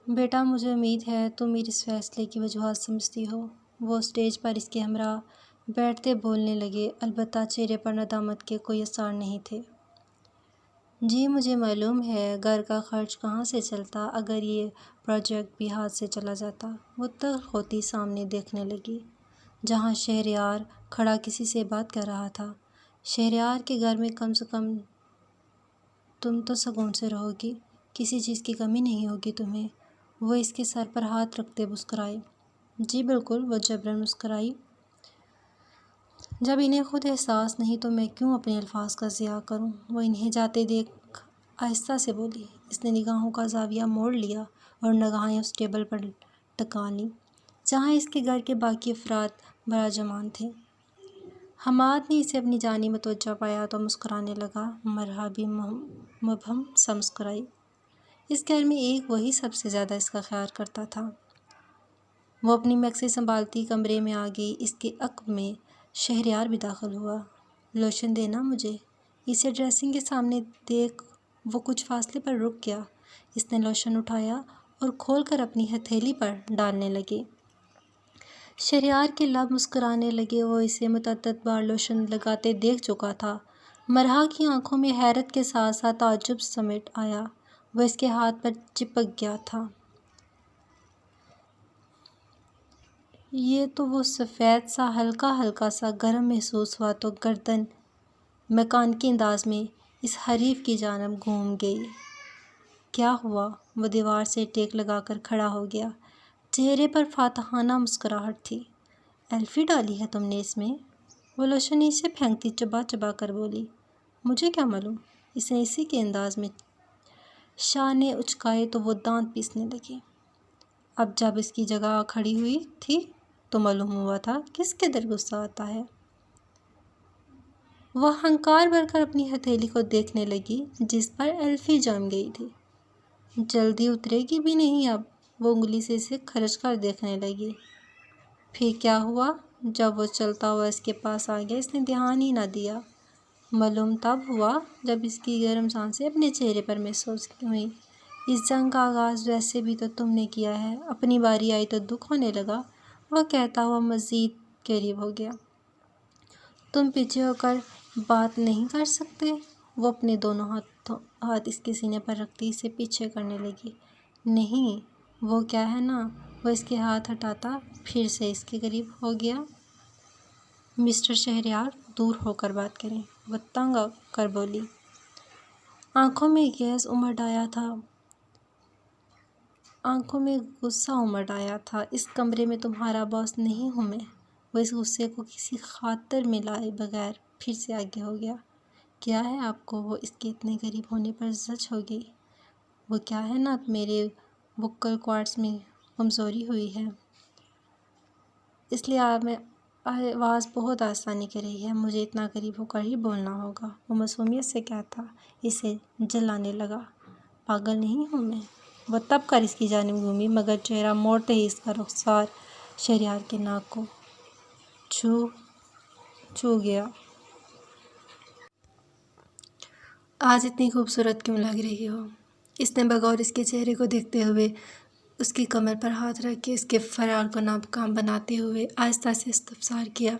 بیٹا مجھے امید ہے تم میری اس فیصلے کی وجوہات سمجھتی ہو۔ وہ اسٹیج پر اس کے ہمراہ بیٹھتے بولنے لگے، البتہ چہرے پر ندامت کے کوئی آثار نہیں تھے۔ جی مجھے معلوم ہے، گھر کا خرچ کہاں سے چلتا اگر یہ پروجیکٹ بھی ہاتھ سے چلا جاتا۔ وہ تلخ ہوتی سامنے دیکھنے لگی، جہاں شہریار کھڑا کسی سے بات کر رہا تھا۔ شہریار کے گھر میں کم سے کم تم تو سکون سے رہو گی، کسی چیز کی کمی نہیں ہوگی تمہیں۔ وہ اس کے سر پر ہاتھ رکھتے مسکرائی۔ جی بالکل، وہ جبراً مسکرائی۔ جب انہیں خود احساس نہیں تو میں کیوں اپنے الفاظ کا ضیاع کروں؟ وہ انہیں جاتے دیکھ آہستہ سے بولی۔ اس نے نگاہوں کا زاویہ موڑ لیا اور نگاہیں اس ٹیبل پر ٹکا لیں جہاں اس کے گھر کے باقی افراد براجمان تھے۔ حماد نے اسے اپنی جانب متوجہ پایا تو مسکرانے لگا، مرحبی مبہم سا مسکرائی۔ اس گھر میں ایک وہی سب سے زیادہ اس کا خیال کرتا تھا۔ وہ اپنی میکسی سنبھالتی کمرے میں آ گئی۔ اس کے عقب میں شہریار بھی داخل ہوا۔ لوشن دینا مجھے؟ اسے ڈریسنگ کے سامنے دیکھ وہ کچھ فاصلے پر رک گیا۔ اس نے لوشن اٹھایا اور کھول کر اپنی ہتھیلی پر ڈالنے لگے۔ شہریار کے لب مسکرانے لگے۔ وہ اسے متعدد بار لوشن لگاتے دیکھ چکا تھا۔ مرحا کی آنکھوں میں حیرت کے ساتھ ساتھ تعجب سمٹ آیا۔ وہ اس کے ہاتھ پر چپک گیا تھا۔ یہ تو وہ سفید سا ہلکا ہلکا سا گرم محسوس ہوا تو گردن میکانیکی انداز میں اس حریف کی جانب گھوم گئی۔ کیا ہوا؟ وہ دیوار سے ٹیک لگا کر کھڑا ہو گیا۔ چہرے پر فاتحانہ مسکراہٹ تھی۔ ایلفی ڈالی ہے تم نے اس میں؟ وہ لوشن نیچے پھینکتی چبا چبا کر بولی۔ مجھے کیا معلوم؟ اس نے اسی کے انداز میں شانے اچکائے تو وہ دانت پیسنے لگی۔ اب جب اس کی جگہ کھڑی ہوئی تھی تو معلوم ہوا تھا کس قدر غصہ آتا ہے۔ وہ ہنکار بھر کر اپنی ہتھیلی کو دیکھنے لگی جس پر ایلفی جم گئی تھی۔ جلدی اترے گی بھی نہیں اب؟ وہ انگلی سے اسے کھرچ کر دیکھنے لگی۔ پھر کیا ہوا؟ جب وہ چلتا ہوا اس کے پاس آ گیا اس نے دھیان ہی نہ دیا۔ معلوم تب ہوا جب اس کی گرم سانسیں اپنے چہرے پر محسوس ہوئیں۔ اس جنگ کا آغاز ویسے بھی تو تم نے کیا ہے، اپنی باری آئی تو دکھ ہونے لگا، وہ کہتا ہوا مزید قریب ہو گیا۔ تم پیچھے ہو کر بات نہیں کر سکتے؟ وہ اپنے دونوں ہاتھ اس کے سینے پر رکھتی اسے پیچھے کرنے لگی۔ نہیں، وہ کیا ہے نا، وہ اس کے ہاتھ ہٹاتا پھر سے اس کے قریب ہو گیا۔ مسٹر شہریار، دور ہو کر بات کریں، وہ تنگ آ کر بولی۔ آنکھوں میں گیس امڈ آیا تھا، آنکھوں میں غصہ امڈ آیا تھا۔ اس کمرے میں تمہارا باس نہیں ہوں میں۔ وہ اس غصے کو کسی خاطر میں لائے بغیر پھر سے آگے ہو گیا۔ کیا ہے آپ کو؟ وہ اس کے اتنے قریب ہونے پر زچ ہو گئی۔ وہ کیا ہے نا، میرے ووکل کارڈز میں کمزوری ہوئی ہے، اس لیے آواز بہت آسانی کر رہی ہے، مجھے اتنا قریب ہو کر ہی بولنا ہوگا۔ وہ معصومیت سے کہتا اسے جلانے لگا۔ پاگل نہیں ہوں میں؟ وہ تب کر اس کی جانب گھومی مگر چہرہ موڑتے ہی اس کا رخسار شہریار کے ناک کو چھو گیا۔ آج اتنی خوبصورت کیوں لگ رہی ہو؟ اس نے بغور اس کے چہرے کو دیکھتے ہوئے اس کی کمر پر ہاتھ رکھ کے اس کے فرار کو ناکام بناتے ہوئے آہستہ سے استفسار کیا۔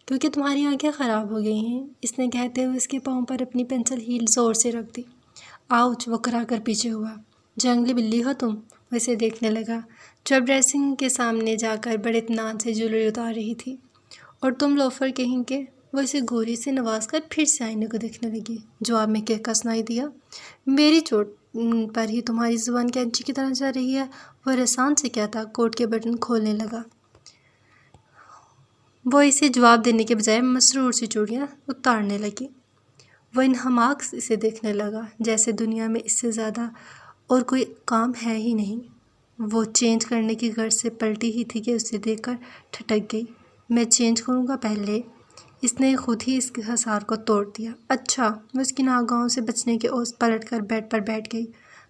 کیونکہ تمہاری آنکھیں خراب ہو گئی ہیں، اس نے کہتے ہوئے اس کے پاؤں پر اپنی پنسل ہیل زور سے رکھ دی۔ آؤچ! وہ کرا کر پیچھے ہوا۔ جنگلی بلی ہو تم؟ وہ اسے دیکھنے لگا جو اب ڈریسنگ کے سامنے جا کر بڑے اطمینان سے جویلری اتار رہی تھی۔ اور تم لوفر کہیں کے؟ وہ اسے گھوری سے نواز کر پھر سے آئینے کو دیکھنے لگی۔ جواب میں کہہ سنائی دیا، میری چوٹ پر ہی تمہاری زبان کینچی کی طرح جا رہی ہے۔ وہ رسان سے کہتا کوٹ کے بٹن کھولنے لگا۔ وہ اسے جواب دینے کے بجائے مسرور سی چوڑیاں اتارنے لگی۔ وہ انہماک اسے دیکھنے لگا جیسے دنیا میں اس سے زیادہ اور کوئی کام ہے ہی نہیں۔ وہ چینج کرنے کی غرض سے پلٹی ہی تھی کہ اسے دیکھ کر ٹھٹک گئی۔ میں چینج کروں گا پہلے؟ اس نے خود ہی اس کے حصار کو توڑ دیا۔ اچھا! وہ اس کی ناگہوں سے بچنے کے عوض پلٹ کر بیڈ پر بیٹھ گئی۔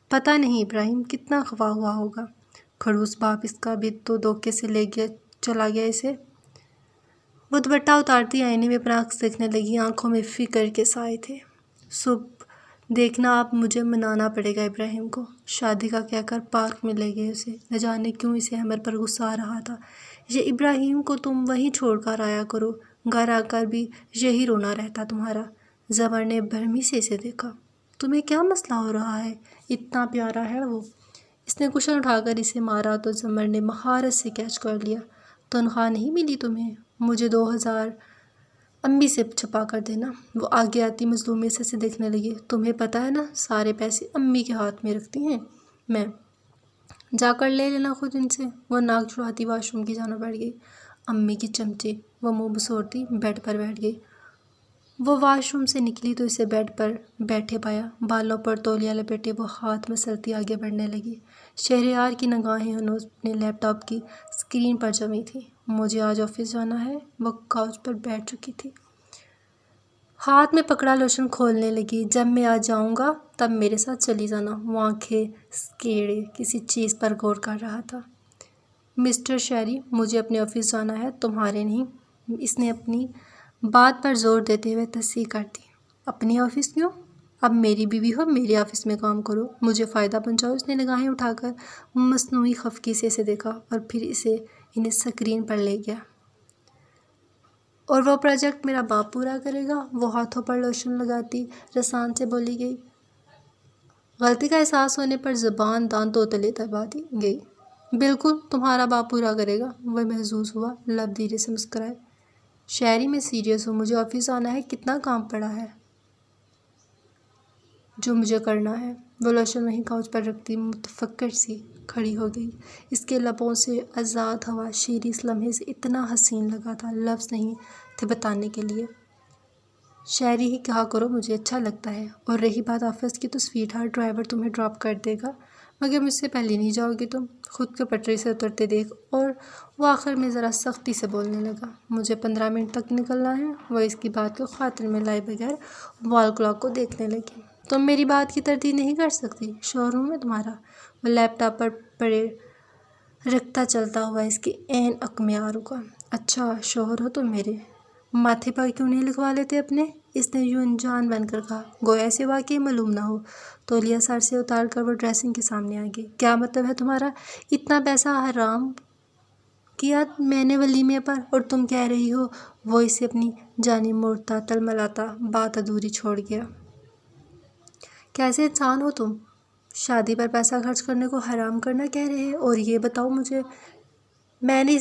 پتہ نہیں ابراہیم کتنا خفا ہوا ہوگا، کھڑوس باپ اس کا بھی تو دھوکے سے لے چلا گیا اسے۔ وہ دوپٹہ اتارتی آئینے میں اپنا عکس دیکھنے لگی۔ آنکھوں میں فکر کے سائے تھے۔ صبح دیکھنا آپ مجھے منانا پڑے گا ابراہیم کو۔ شادی کا کہہ کر پارک میں لے گئے اسے۔ نہ جانے کیوں اسے عمر پر غصہ آ رہا تھا۔ یہ ابراہیم کو تم وہیں چھوڑ کر آیا کرو، گھر آ کر بھی یہی رونا رہتا تمہارا۔ زمر نے برہمی سے اسے دیکھا۔ تمہیں کیا مسئلہ ہو رہا ہے؟ اتنا پیارا ہے وہ۔ اس نے کشن اٹھا کر اسے مارا تو زمر نے مہارت سے کیچ کر لیا۔ تنخواہ نہیں ملی تمہیں؟ مجھے 2000 امی سے چھپا کر دینا۔ وہ آگے آتی مظلومیت سے دیکھنے لگی۔ تمہیں پتہ ہے نا سارے پیسے امی کے ہاتھ میں رکھتی ہیں میں، جا کر لے لینا خود ان سے۔ وہ ناک چڑھاتی واش روم کی جانب بڑھ گئی۔ امی کی چمچی، وہ منہ بسورتی بیڈ پر بیٹھ گئی۔ وہ واش روم سے نکلی تو اسے بیڈ پر بیٹھے پایا، بالوں پر تولیہ لپیٹے وہ ہاتھ مسلتی آگے بڑھنے لگی۔ شہریار کی نگاہیں انہوں اپنے لیپ ٹاپ کی اسکرین پر جمی تھی۔ مجھے آج آفس جانا ہے۔ وہ کاؤچ پر بیٹھ چکی تھی، ہاتھ میں پکڑا لوشن کھولنے لگی۔ جب میں آ جاؤں گا تب میرے ساتھ چلی جانا۔ وہ آنکھیں سکیڑے کسی چیز پر غور کر رہا تھا۔ مسٹر شیری، مجھے اپنے آفس جانا ہے، تمہارے نہیں۔ اس نے اپنی بات پر زور دیتے ہوئے تصحیح کر دی۔ اپنے آفس کیوں؟ اب میری بیوی ہو، میرے آفس میں کام کرو، مجھے فائدہ پہنچاؤ۔ اس نے نگاہیں اٹھا کر مصنوعی خفگی سے اسے دیکھا اور پھر انہیں اسکرین پر لے گیا۔ اور وہ پروجیکٹ میرا باپ پورا کرے گا؟ وہ ہاتھوں پر لوشن لگاتی رسان سے بولی گئی۔ غلطی کا احساس ہونے پر زبان دانتوں تلے دبا دی گئی۔ بالکل، تمہارا باپ پورا کرے گا۔ وہ محظوظ ہوا، لب دھیرے سے مسکرائے۔ شہری، میں سیریس ہوں، مجھے آفس جانا ہے، کتنا کام پڑا ہے جو مجھے کرنا ہے۔ وہ لوشن وہیں کاؤچ پر رکھتی متفکر سی کھڑی ہو گئی۔ اس کے لبوں سے آزاد ہوا شیری اس لمحے سے اتنا حسین لگا تھا، لفظ نہیں تھے بتانے کے لیے۔ شہری ہی کہا کرو، مجھے اچھا لگتا ہے۔ اور رہی بات آفس کی تو سویٹ ہارٹ ڈرائیور تمہیں ڈراپ کر دے گا، مگر مجھ سے پہلے نہیں جاؤ گی تم؟ خود کو پٹری سے اترتے دیکھ اور وہ آخر میں ذرا سختی سے بولنے لگا۔ مجھے 15 منٹ تک نکلنا ہے۔ وہ اس کی بات کو خاطر میں لائے بغیر وال کلاک کو دیکھنے لگی۔ تم میری بات کی تردید نہیں کر سکتی، شوہر ہوں میں تمہارا۔ وہ لیپ ٹاپ پر پڑے رکھتا چلتا ہوا اس کے عین عق میں آ رکا۔ اچھا شوہر ہو تم میرے، ماتھے پر کیوں نہیں لکھوا لیتے اپنے؟ اس نے یوں انجان بن کر کہا، گویا اسے واقعی معلوم نہ ہو۔ تولیہ سر سے اتار کر وہ ڈریسنگ کے سامنے آ گئی۔ کیا مطلب ہے تمہارا؟ اتنا پیسہ حرام کیا میں نے ولیمے پر، اور تم کہہ رہی ہو؟ وہ اسے اپنی جانب موڑتا تلملاتا بات ادھوری چھوڑ گیا۔ کیسے انسان ہو تم؟ شادی پر پیسہ خرچ کرنے کو حرام کرنا کہہ رہے؟ اور یہ بتاؤ مجھے، میں نے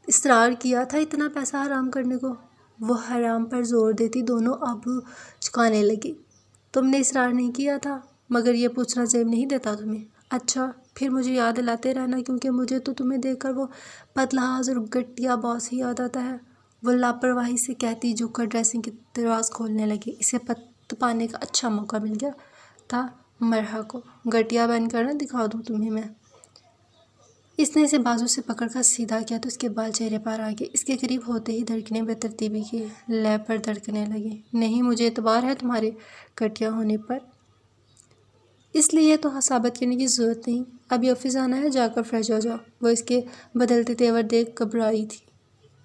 اصرار کیا تھا اتنا پیسہ حرام کرنے کو؟ وہ حرام پر زور دیتی دونوں آبرو چکانے لگی۔ تم نے اصرار نہیں کیا تھا، مگر یہ پوچھنا زیب نہیں دیتا تمہیں؟ اچھا پھر مجھے یاد دلاتے رہنا، کیونکہ مجھے تو تمہیں دیکھ کر وہ پتلحاظ اور گٹیا باس ہی یاد آتا ہے۔ وہ لاپرواہی سے کہتی جھک کر ڈریسنگ کی دراز کھولنے لگی۔ اسے پت پانے کا اچھا موقع مل گیا تھا مرحا کو۔ گٹیا بن کر نہ دکھا دوں تمہیں میں۔ اس نے اسے بازو سے پکڑ کر سیدھا کیا تو اس کے بال چہرے پر آ گئے۔ اس کے قریب ہوتے ہی دھڑکنیں بے ترتیبی کی لے پر دھڑکنے لگیں۔ نہیں، مجھے اعتبار ہے تمہارے گٹیا ہونے پر، اس لیے تو ثابت کرنے کی ضرورت نہیں۔ ابھی آفس جانا ہے، جا کر فریش ہو جاؤ۔ وہ اس کے بدلتے تیور دیکھ گھبرائی تھی،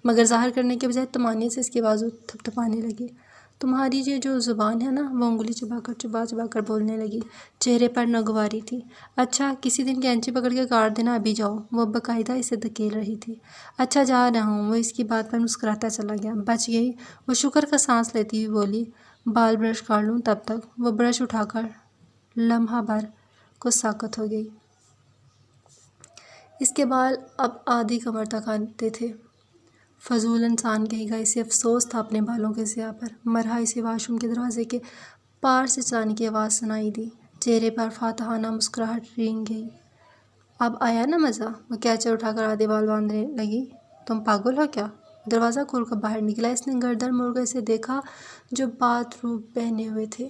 مگر ظاہر کرنے کے بجائے طمانیت سے اس کے بازو تھپتھپانے لگی۔ تمہاری یہ جو زبان ہے نا، وہ انگلی چبا چبا کر بولنے لگی، چہرے پر ناگواری تھی۔ اچھا کسی دن کینچی پکڑ کے کاٹ دینا، ابھی جاؤ۔ وہ باقاعدہ اسے دھکیل رہی تھی۔ اچھا جا رہا ہوں۔ وہ اس کی بات پر مسکراتا چلا گیا۔ بچ گئی، وہ شکر کا سانس لیتی ہوئی بولی۔ بال برش کر لوں تب تک؟ وہ برش اٹھا کر لمحہ بھر کو ساکت ہو گئی۔ اس کے بال اب آدھی کمر تک آتے تھے۔ فضول انسان کہے گا، اسے افسوس تھا اپنے بالوں کے ضیاء پر۔ مرحا اسے واش روم کے دروازے کے پار سے چلانے کی آواز سنائی دی۔ چہرے پر فاتحانہ مسکراہٹ رنگ گئی۔ اب آیا نا مزہ؟ وہ کیچر اٹھا کر آدھے بال باندھنے لگی۔ تم پاگل ہو کیا؟ دروازہ کھول کر باہر نکلا۔ اس نے گردن موڑ کر اسے دیکھا جو باتھ روب پہنے ہوئے تھے۔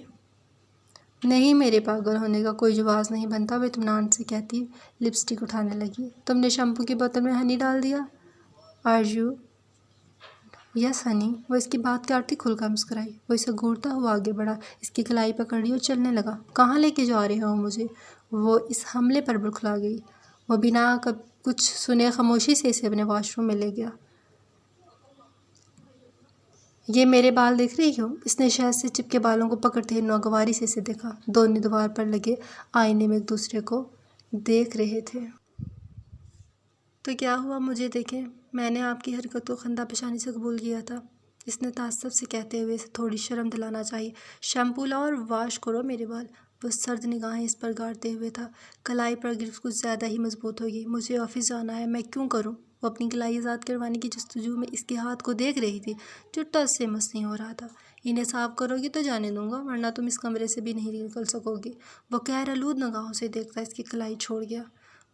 نہیں، میرے پاگل ہونے کا کوئی جواز نہیں بنتا، وہ اطمینان سے کہتی لپسٹک اٹھانے لگی۔ تم نے شیمپو کی بوتل میں ہنی ڈال دیا؟ Are you yes honey? وہ اس کی بات کاٹتی کھل کر مسکرائی۔ وہ اسے گھورتا ہوا آگے بڑھا، اس کی کلائی پکڑ لی اور چلنے لگا۔ کہاں لے کے جا رہے ہو مجھے؟ وہ اس حملے پر بڑکھلا گئی۔ وہ بنا کچھ سنے خاموشی سے اسے اپنے واش روم میں لے گیا۔ یہ میرے بال دیکھ رہی ہو؟ اس نے شہد سے چپکے بالوں کو پکڑتے ہوئے ناگواری سے اسے دیکھا۔ دونوں دیوار پر لگے آئینے میں ایک دوسرے کو دیکھ رہے تھے۔ تو کیا ہوا؟ مجھے دیکھیں، میں نے آپ کی حرکت کو خندہ پیشانی سے قبول کیا تھا، اس نے تعصب سے کہتے ہوئے اسے تھوڑی شرم دلانا چاہیے۔ شیمپو لاؤ اور واش کرو میرے بال۔ وہ سرد نگاہیں اس پر گاڑتے ہوئے تھا۔ کلائی پر گرفت کچھ زیادہ ہی مضبوط ہوگی۔ مجھے آفس جانا ہے، میں کیوں کروں؟ وہ اپنی کلائی آزاد کروانے کی جستجو میں اس کے ہاتھ کو دیکھ رہی تھی جو ٹس سے مس نہیں ہو رہا تھا۔ انہیں صاف کرو گی تو جانے دوں گا، ورنہ تم اس کمرے سے بھی نہیں نکل سکو گی۔ وہ قہر آلود نگاہوں سے دیکھتا اس کی کلائی چھوڑ گیا۔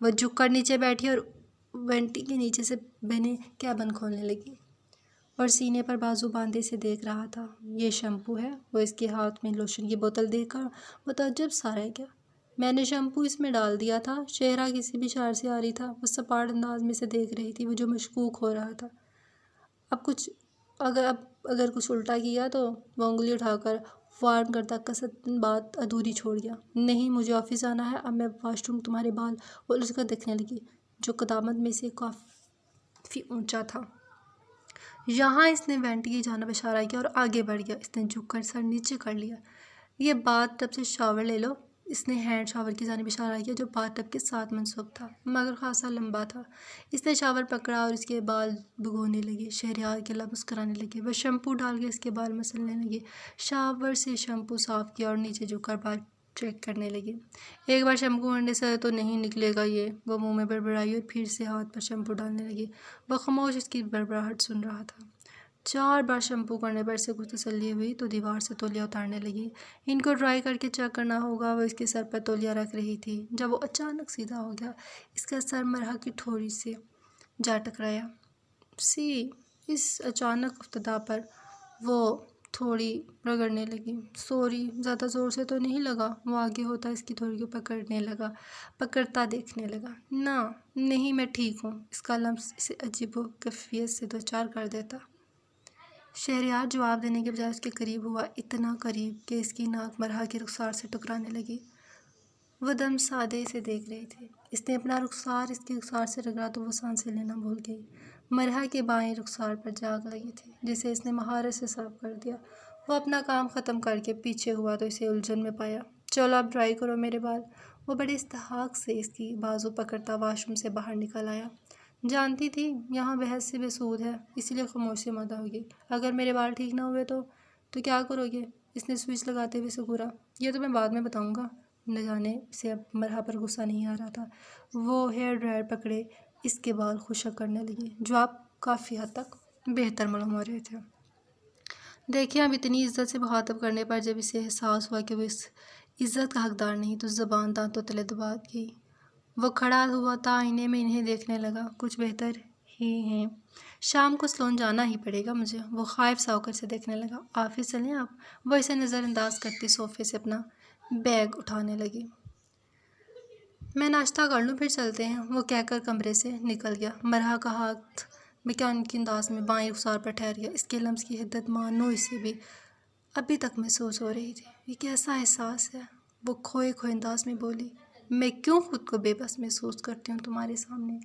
وہ جھک کر نیچے بیٹھی اور وینٹی کے نیچے سے بنے کیبن کھولنے لگی اور سینے پر بازو باندھے سے دیکھ رہا تھا۔ یہ شیمپو ہے؟ وہ اس کے ہاتھ میں لوشن کی بوتل دیکھ کر متعجب سا رہ گیا۔ میں نے شیمپو اس میں ڈال دیا تھا۔ چہرہ کسی بھی شعر سے عاری تھا۔ وہ سپاٹ انداز میں سے دیکھ رہی تھی، وہ جو مشکوک ہو رہا تھا۔ اگر کچھ الٹا کیا تو وہ انگلی اٹھا کر وارن کرتا قصداً بات ادھوری چھوڑ گیا۔ نہیں، مجھے آفس جانا ہے، اب میں واش روم تمہارے بال۔ وہ الجھ کر دیکھنے لگی جو قدامت میں سے کافی اونچا تھا۔ یہاں اس نے وینٹی کی جانب اشارہ کیا اور آگے بڑھ گیا۔ اس نے جھک کر سر نیچے کر لیا۔ یہ باتھ ٹب سے شاور لے لو۔ اس نے ہینڈ شاور کی جانب اشارہ کیا جو باتھ ٹب کے ساتھ منسوب تھا مگر خاصا لمبا تھا۔ اس نے شاور پکڑا اور اس کے بال بھگونے لگے۔ شہریار کے لب مسکرانے لگے۔ وہ شیمپو ڈال کے اس کے بال مسلنے لگی۔ شاور سے شیمپو صاف کیا اور نیچے جھک کر بال چیک کرنے لگی۔ ایک بار شیمپو کرنے سے تو نہیں نکلے گا یہ، وہ منہ میں بڑبڑائی اور پھر سے ہاتھ پر شیمپو ڈالنے لگی۔ وہ خاموش اس کی بڑبڑاہٹ سن رہا تھا۔ 4 بار شیمپو کرنے پر اسے کچھ تسلی ہوئی تو دیوار سے تولیہ اتارنے لگی۔ ان کو ڈرائی کر کے چیک کرنا ہوگا۔ وہ اس کے سر پر تولیہ رکھ رہی تھی جب وہ اچانک سیدھا ہو گیا۔ اس کا سر مرحا کی ٹھوڑی سے جا ٹکرایا۔ اس اچانک افتتاح پر وہ تھوڑی رگڑنے لگی۔ سوری، زیادہ زور سے تو نہیں لگا؟ وہ آگے ہوتا اس کی تھوڑی کو پکڑتا دیکھنے لگا۔ نہیں، میں ٹھیک ہوں۔ اس کا لمس اسے عجیب و کیفیت سے دوچار کر دیتا۔ شہریار جواب دینے کے بجائے اس کے قریب ہوا، اتنا قریب کہ اس کی ناک مرحا کے رخسار سے ٹکرانے لگی۔ وہ دم سادے اسے دیکھ رہی تھی۔ اس نے اپنا رخسار اس کے رخسار سے رگڑا تو وہ سانسیں لینا بھول گئی۔ مرحا کے بائیں رخسار پر جاگ لگی تھی جسے اس نے مہارت سے صاف کر دیا۔ وہ اپنا کام ختم کر کے پیچھے ہوا تو اسے الجھن میں پایا۔ چلو اب ڈرائی کرو میرے بال۔ وہ بڑے استحقاق سے اس کی بازو پکڑتا واش روم سے باہر نکل آیا۔ جانتی تھی یہاں بحث سے بے سود ہے، اسی لیے خاموش سے مادہ ہوگی۔ اگر میرے بال ٹھیک نہ ہوئے تو کیا کرو گے؟ اس نے سوئچ لگاتے ہوئے سکورا۔ یہ تو میں بعد میں بتاؤں گا۔ نہ جانے اسے اب مرحا پر غصہ نہیں آ رہا تھا۔ وہ ہیئر ڈرائر پکڑے اس کے بال خشک کرنے لگی جو اب کافی حد تک بہتر معلوم ہو رہے تھے۔ دیکھیں، اب اتنی عزت سے مخاطب کرنے پر جب اسے احساس ہوا کہ وہ اس عزت کا حقدار نہیں تو زبان دانتوں تلے دبا گئی۔ وہ کھڑا ہوا تھا، آئینے میں انہیں دیکھنے لگا۔ کچھ بہتر ہی ہیں، شام کو سلون جانا ہی پڑے گا مجھے۔ وہ خائف سا ہو کر اسے دیکھنے لگا۔ آفس چلیں آپ؟ وہ اسے نظر انداز کرتی صوفے سے اپنا بیگ اٹھانے لگی۔ میں ناشتہ کر لوں پھر چلتے ہیں، وہ کہہ کر کمرے سے نکل گیا۔ مرحا کا ہاتھ میکینکی انداز میں بائیں رخسار پر ٹھہر گیا۔ اس کے لمس کی حدت مانو اسے بھی ابھی تک محسوس ہو رہی تھی۔ یہ کیسا احساس ہے؟ وہ کھوئے انداز میں بولی۔ میں کیوں خود کو بے بس محسوس کرتی ہوں تمہارے سامنے؟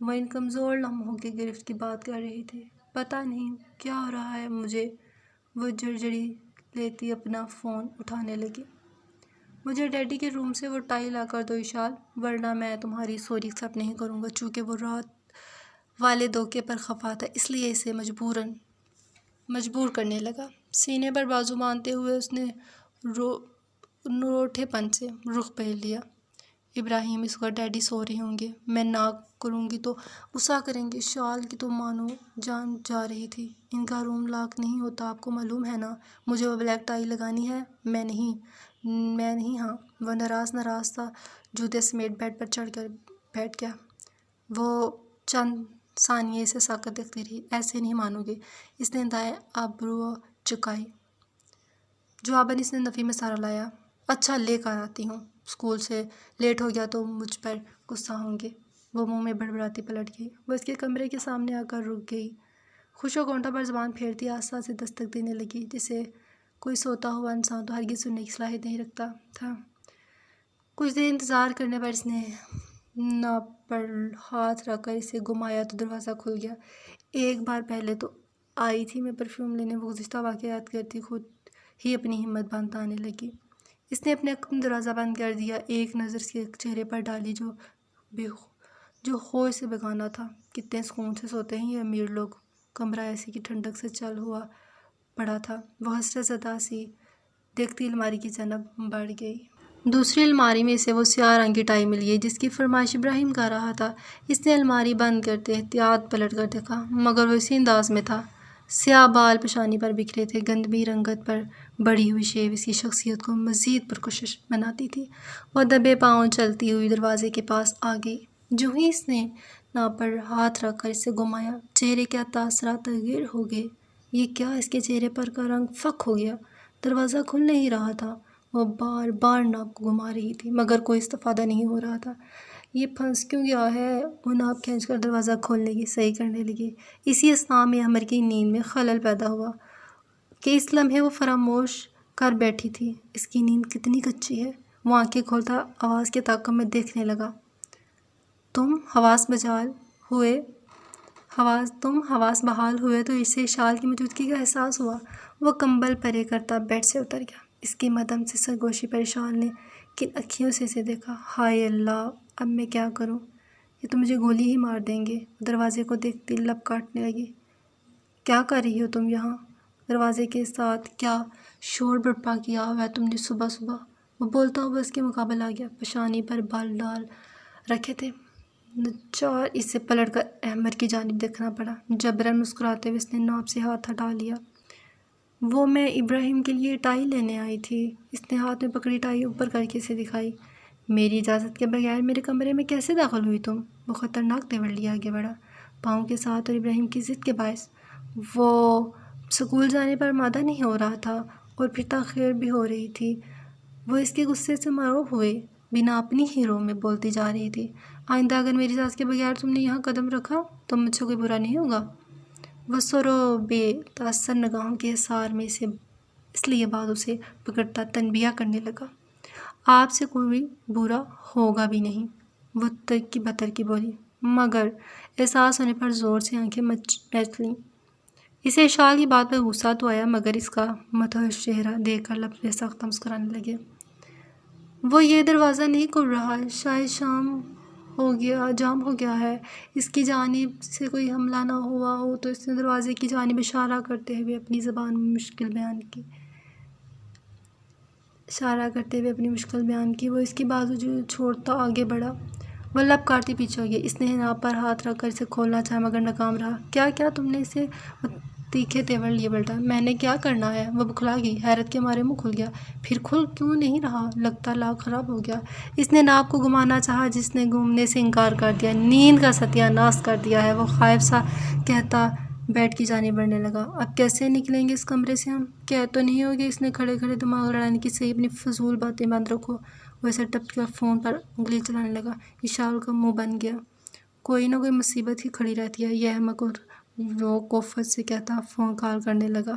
وہ ان کمزور لمحوں کی گرفت کی بات کر رہی تھی۔ پتہ نہیں کیا ہو رہا ہے مجھے، وہ جھڑجھڑی لیتی اپنا فون اٹھانے لگی۔ مجھے ڈیڈی کے روم سے وہ ٹائی لا کر دو اشال، ورنہ میں تمہاری سوری ایکسیپٹ نہیں کروں گا۔ چونکہ وہ رات والے دھوکے پر خفا تھا اس لیے اسے مجبور کرنے لگا۔ سینے پر بازو باندھتے ہوئے اس نے روٹھے پن سے رخ پھیر لیا۔ ابراہیم، اس وقت ڈیڈی سو رہے ہوں گے، میں نہ کروں گی تو غصہ کریں گے۔ شال کی تو مانو جان جا رہی تھی۔ ان کا روم لاک نہیں ہوتا، آپ کو معلوم ہے نا۔ مجھے وہ بلیک ٹائی لگانی ہے۔ میں نہیں ہاں۔ وہ ناراض تھا، جوتے سمیت بیڈ پر چڑھ کر بیٹھ گیا۔ وہ چند ثانیے اسے ساکت دیکھتی رہی۔ ایسے نہیں مانو گے؟ اس نے دائیں ابرو چکائی۔ جواباً اس نے نفی میں سہرا لایا۔ اچھا، لے کر آتی ہوں۔ اسکول سے لیٹ ہو گیا تو مجھ پر غصہ ہوں گے۔ وہ منہ میں بڑبڑاتی پلٹ گئی۔ وہ اس کے کمرے کے سامنے آ کر رک گئی۔ خشک ہونٹوں پر زبان پھیرتی آہستہ سے دستک دینے لگی جسے کوئی سوتا ہوا انسان تو ہرگز سننے کی صلاحیت نہیں رکھتا تھا۔ کچھ دیر انتظار کرنے پر اس نے ناپ پر ہاتھ رکھ کر اسے گھمایا تو دروازہ کھل گیا۔ ایک بار پہلے تو آئی تھی میں پرفیوم لینے، وہ گزشتہ واقعات کرتی خود ہی اپنی ہمت باندھتا آنے لگی۔ اس نے اپنے دروازہ بند کر دیا، ایک نظر اس کے چہرے پر ڈالی جو خوش سے بگانا تھا۔ کتنے سکون سے سوتے ہیں یہ امیر لوگ۔ کمرہ ایسی کی ٹھنڈک سے چل ہوا پڑا تھا۔ وہ حسرت زدہ سی دیکھتی الماری کی جانب بڑھ گئی۔ دوسری الماری میں اسے وہ سیاہ رنگ کی ٹائی مل گئی جس کی فرمائش ابراہیم کر رہا تھا۔ اس نے الماری بند کرتے احتیاط پلٹ کر دیکھا، مگر وہ اسی انداز میں تھا۔ سیاہ بال پیشانی پر بکھرے تھے، گندمی رنگت پر بڑھی ہوئی شیو اس کی شخصیت کو مزید پرکشش بناتی تھی۔ وہ دبے پاؤں چلتی ہوئی دروازے کے پاس آ گئی۔ جو ہی اس نے ناپ پر ہاتھ رکھ کر اسے گھمایا، چہرے کے تاثرات تغیر ہو گئے۔ یہ کیا؟ اس کے چہرے پر کا رنگ فک ہو گیا۔ دروازہ کھل نہیں رہا تھا۔ وہ بار بار ناپ کو گھما رہی تھی مگر کوئی استفادہ نہیں ہو رہا تھا۔ یہ پھنس کیوں گیا ہے؟ وہ ناپ کھینچ کر دروازہ کھولنے کی صحیح کرنے لگی۔ اسی اثناء میں عمر کی نیند میں خلل پیدا ہوا کہ اس لمحے وہ فراموش کر بیٹھی تھی اس کی نیند کتنی کچی ہے۔ وہ آنکھیں کھولتا آواز کے تعاقب میں دیکھنے لگا۔ تم حواس بحال ہوئے تو اسے شال کی موجودگی کا احساس ہوا۔ وہ کمبل پرے کرتا بیڈ سے اتر گیا۔ اس کی مدھم سے سرگوشی پر شال نے کن اکھیوں سے اسے دیکھا۔ ہائے اللہ، اب میں کیا کروں؟ یہ تو مجھے گولی ہی مار دیں گے۔ دروازے کو دیکھتی لب کاٹنے لگی۔ کیا کر رہی ہو تم یہاں؟ دروازے کے ساتھ کیا شور برپا کیا ہوا ہے تم نے صبح صبح؟ وہ بولتا ہوا اس کے مقابل آ گیا۔ پیشانی پر بال ڈال رکھے تھے۔ ناچار اسے پلٹ کر احمد کی جانب دیکھنا پڑا۔ جبراً مسکراتے ہوئے اس نے ناپ سے ہاتھ ہٹا لیا۔ وہ میں ابراہیم کے لیے ٹائی لینے آئی تھی۔ اس نے ہاتھ میں پکڑی ٹائی اوپر کر کے اسے دکھائی۔ میری اجازت کے بغیر میرے کمرے میں کیسے داخل ہوئی تم؟ وہ خطرناک تیور لیے آگے بڑھا، پاؤں کے ساتھ، اور ابراہیم کی ضد کے باعث۔ وہ سکول جانے پر آمادہ نہیں ہو رہا تھا اور پھر تاخیر بھی ہو رہی تھی۔ وہ اس کے غصے سے مرعوب ہوئے بنا اپنی ہی رو میں بولتی جا رہی تھی۔ آئندہ اگر میری اجازت کے بغیر تم نے یہاں قدم رکھا تو مجھ سے کوئی برا نہیں ہوگا؟ وہ سر و بے تاثر نگاہوں کے حصار میں اس لیے بعد اسے پکڑتا تنبیہ کرنے لگا۔ آپ سے کوئی برا ہوگا بھی نہیں، وہ ترکی بترکی بولی، مگر احساس ہونے پر زور سے آنکھیں مچ لیں۔ اسے شال کی بات پر غصہ تو آیا مگر اس کا مدہوش چہرہ دیکھ کر لب بے ساختہ مسکرانے لگے۔ وہ یہ دروازہ نہیں کھل رہا، شاید جام ہو گیا ہے۔ اس کی جانب سے کوئی حملہ نہ ہوا ہو تو اس نے دروازے کی جانب اشارہ کرتے ہوئے اپنی مشکل بیان کی۔ وہ اس کی بازو چھوڑتا آگے بڑھا۔ وہ لب کاٹتی پیچھے ہو گئی۔ اس نے ناپ پر ہاتھ رکھ کر اسے کھولنا چاہا مگر ناکام رہا۔ کیا تم نے اسے؟ وہ تیکھے تیور لیے پلٹا۔ میں نے کیا کرنا ہے؟ وہ بکھلا گئی۔ حیرت کے مارے منہ کھل گیا۔ پھر کھل کیوں نہیں رہا؟ لگتا لاک خراب ہو گیا۔ اس نے ناپ کو گھمانا چاہا جس نے گھومنے سے انکار کر دیا۔ نیند کا ستیہ ناس کر دیا ہے، وہ خائف سا کہتا بیڈ کی جانب بڑھنے لگا۔ اب کیسے نکلیں گے اس کمرے سے ہم؟ کہہ تو نہیں ہوگے اس نے کھڑے کھڑے دماغ لڑانے کی صحیح اپنی فضول باتیں بند رکھو۔ وہ اسے ٹپک کر فون پر انگلی چلانے لگا۔ اشال کا منہ بن گیا۔ کوئی نہ کوئی مصیبت ہی کھڑی رہتی ہے یہ احمق، اور وہ کوفت سے کہتا فون کال کرنے لگا۔